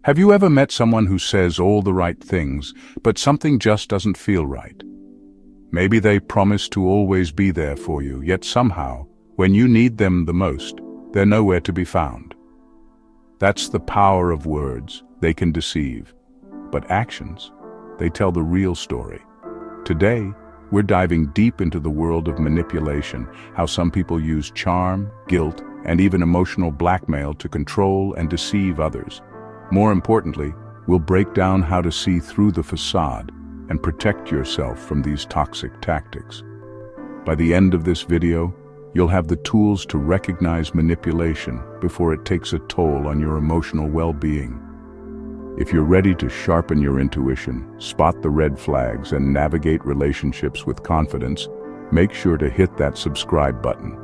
Have you ever met someone who says all the right things, but something just doesn't feel right? Maybe they promise to always be there for you, yet somehow, when you need them the most, they're nowhere to be found. That's the power of words. They can deceive. But actions, they tell the real story. Today, we're diving deep into the world of manipulation, how some people use charm, guilt, and even emotional blackmail to control and deceive others. More importantly, we'll break down how to see through the facade and protect yourself from these toxic tactics. By the end of this video, you'll have the tools to recognize manipulation before it takes a toll on your emotional well-being. If you're ready to sharpen your intuition, spot the red flags, and navigate relationships with confidence, make sure to hit that subscribe button.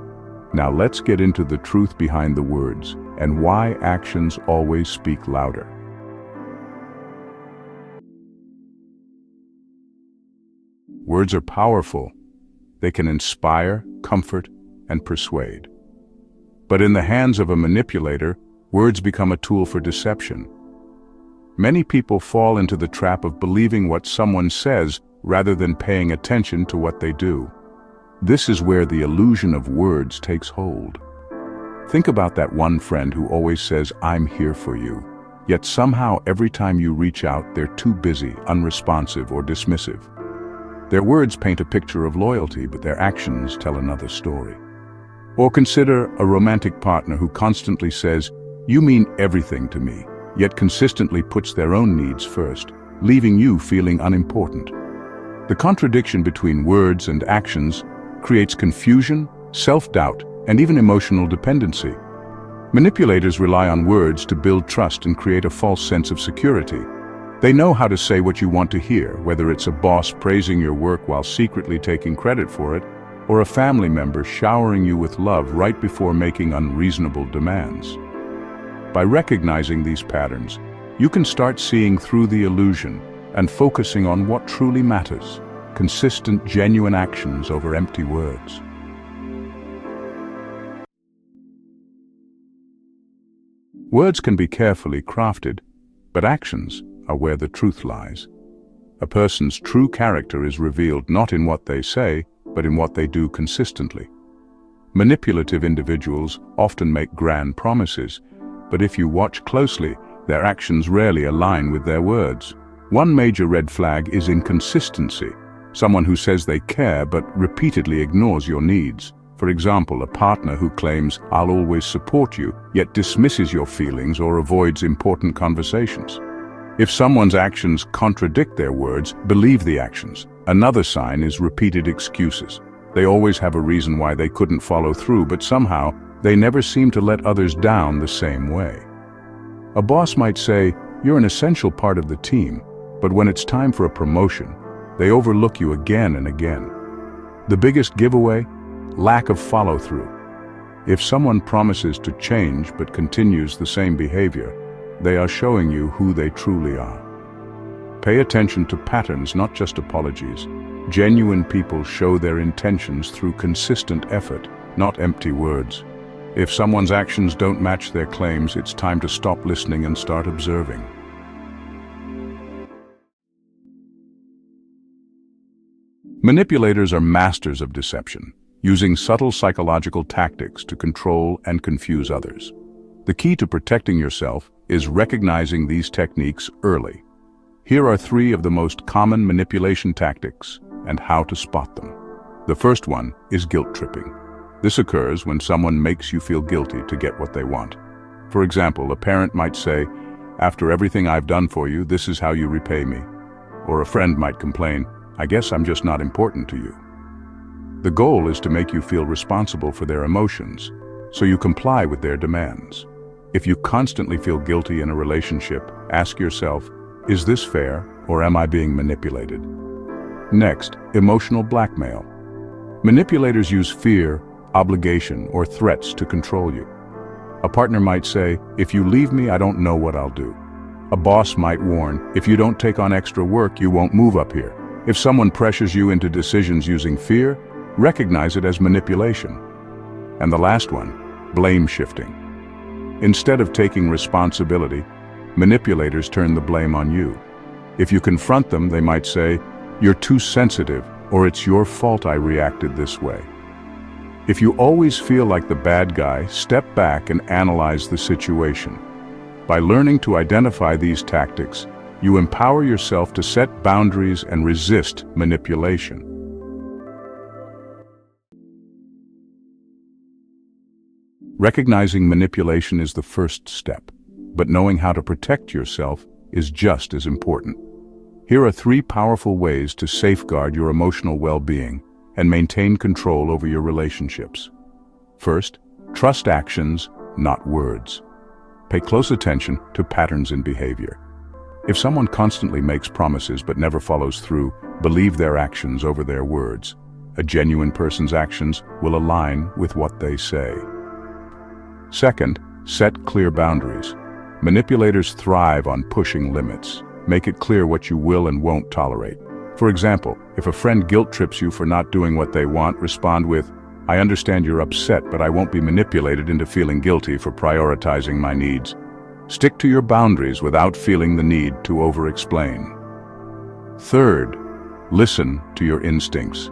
Now let's get into the truth behind the words and why actions always speak louder. Words are powerful. They can inspire, comfort, and persuade. But in the hands of a manipulator, words become a tool for deception. Many people fall into the trap of believing what someone says rather than paying attention to what they do. This is where the illusion of words takes hold. Think about that one friend who always says, "I'm here for you," yet somehow every time you reach out, they're too busy, unresponsive, or dismissive. Their words paint a picture of loyalty, but their actions tell another story. Or consider a romantic partner who constantly says, "You mean everything to me," yet consistently puts their own needs first, leaving you feeling unimportant. The contradiction between words and actions creates confusion, self-doubt, and even emotional dependency. Manipulators rely on words to build trust and create a false sense of security. They know how to say what you want to hear, whether it's a boss praising your work while secretly taking credit for it, or a family member showering you with love right before making unreasonable demands. By recognizing these patterns, you can start seeing through the illusion and focusing on what truly matters: consistent, genuine actions over empty words. Words can be carefully crafted, but actions are where the truth lies. A person's true character is revealed not in what they say, but in what they do consistently. Manipulative individuals often make grand promises, but if you watch closely, their actions rarely align with their words. One major red flag is inconsistency. Someone who says they care but repeatedly ignores your needs. For example, a partner who claims, "I'll always support you," yet dismisses your feelings or avoids important conversations. If someone's actions contradict their words, believe the actions. Another sign is repeated excuses. They always have a reason why they couldn't follow through, but somehow they never seem to let others down the same way. A boss might say, "You're an essential part of the team," but when it's time for a promotion, they overlook you again and again. The biggest giveaway? Lack of follow-through. If someone promises to change but continues the same behavior, they are showing you who they truly are. Pay attention to patterns, not just apologies. Genuine people show their intentions through consistent effort, not empty words. If someone's actions don't match their claims, it's time to stop listening and start observing. Manipulators are masters of deception, using subtle psychological tactics to control and confuse others. The key to protecting yourself is recognizing these techniques early. Here are 3 of the most common manipulation tactics and how to spot them. The first one is guilt tripping. This occurs when someone makes you feel guilty to get what they want. For example, a parent might say, "After everything I've done for you, this is how you repay me." Or a friend might complain, "I guess I'm just not important to you." The goal is to make you feel responsible for their emotions, so you comply with their demands. If you constantly feel guilty in a relationship, ask yourself, is this fair, or am I being manipulated? Next, emotional blackmail. Manipulators use fear, obligation, or threats to control you. A partner might say, "If you leave me, I don't know what I'll do." A boss might warn, "If you don't take on extra work, you won't move up here." If someone pressures you into decisions using fear, recognize it as manipulation. And the last one, blame shifting. Instead of taking responsibility, Manipulators turn the blame on you. If you confront them, they might say, "You're too sensitive," or "It's your fault I reacted this way." If you always feel like the bad guy, step back and analyze the situation. By learning to identify these tactics, you empower yourself to set boundaries and resist manipulation. Recognizing manipulation is the first step, but knowing how to protect yourself is just as important. Here are 3 powerful ways to safeguard your emotional well-being and maintain control over your relationships. First, trust actions, not words. Pay close attention to patterns in behavior. If someone constantly makes promises but never follows through, believe their actions over their words. A genuine person's actions will align with what they say. Second, set clear boundaries. Manipulators thrive on pushing limits. Make it clear what you will and won't tolerate. For example, if a friend guilt trips you for not doing what they want, respond with, "I understand you're upset, but I won't be manipulated into feeling guilty for prioritizing my needs." Stick to your boundaries without feeling the need to over-explain. Third, listen to your instincts.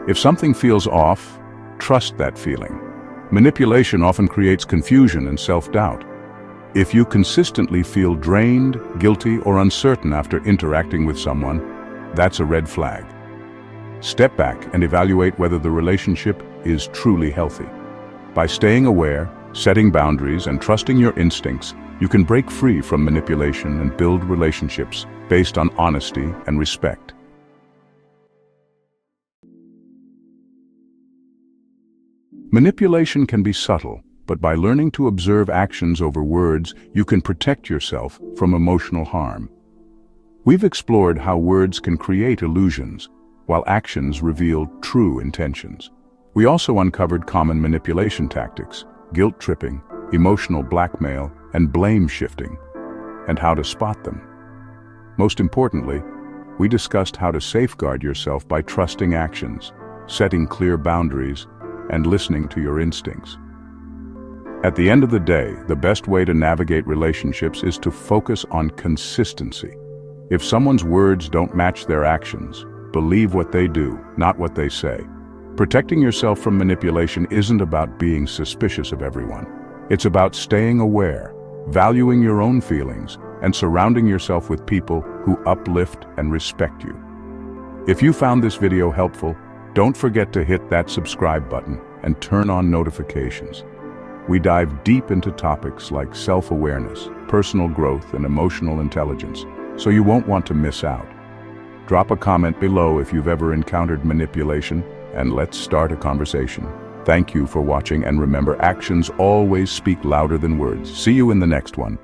If something feels off, trust that feeling. Manipulation often creates confusion and self-doubt. If you consistently feel drained, guilty, or uncertain after interacting with someone, that's a red flag. Step back and evaluate whether the relationship is truly healthy. By staying aware, setting boundaries, and trusting your instincts, you can break free from manipulation and build relationships based on honesty and respect. Manipulation can be subtle, but by learning to observe actions over words, you can protect yourself from emotional harm. We've explored how words can create illusions, while actions reveal true intentions. We also uncovered common manipulation tactics, guilt tripping, emotional blackmail, and blame shifting, and how to spot them. Most importantly, we discussed how to safeguard yourself by trusting actions, setting clear boundaries, and listening to your instincts. At the end of the day, the best way to navigate relationships is to focus on consistency. If someone's words don't match their actions, believe what they do, not what they say. Protecting yourself from manipulation isn't about being suspicious of everyone. It's about staying aware, valuing your own feelings, and surrounding yourself with people who uplift and respect you. If you found this video helpful, don't forget to hit that subscribe button and turn on notifications. We dive deep into topics like self-awareness, personal growth, and emotional intelligence, so you won't want to miss out. Drop a comment below if you've ever encountered manipulation, and let's start a conversation. Thank you for watching, and remember, actions always speak louder than words. See you in the next one.